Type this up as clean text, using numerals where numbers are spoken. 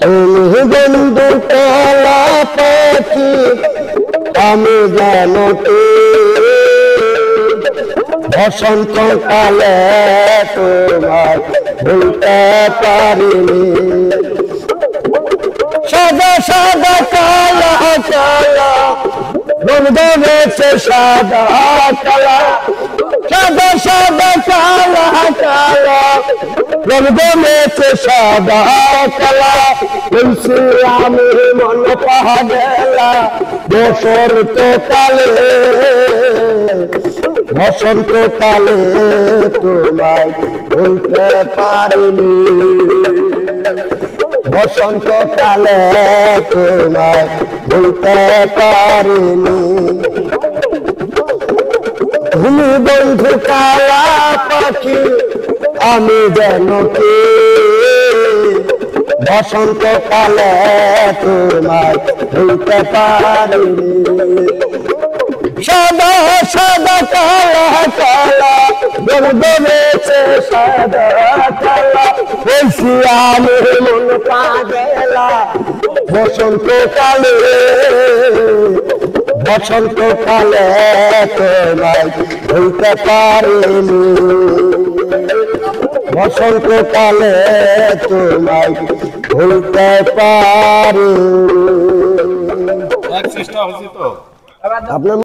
তুমি বন্ধু কলা পাখি আমি যেন কে বসন্ত কালে তোমার ভুলতে পারিনি সাদা সাদা কালা কালা বন্ধু বেছে সাদা কালা সাদা সাদা কালা কালা বন্ধু বেছে সাদা কালা বলছি আমি মন পাগলা বসন্ত কালে বসন্ত কালে তোমায় ভুলতে পারিনি বসন্ত কালে তোমায় ভুলতে পারিনি তুমি বন্ধু কালা পাখি আমি যেন কে বসন্ত কালে তোমায় ভুলতে পারিনি সাদা সাদা কালা কালা বন্ধু বেছে সাদা কালা বলছি আমি মন পাগলা বসন্ত কালে তোমায় ভুলতে পারিনি বসন্ত কালে তোমায় ভুলতে পারিনি। আপনার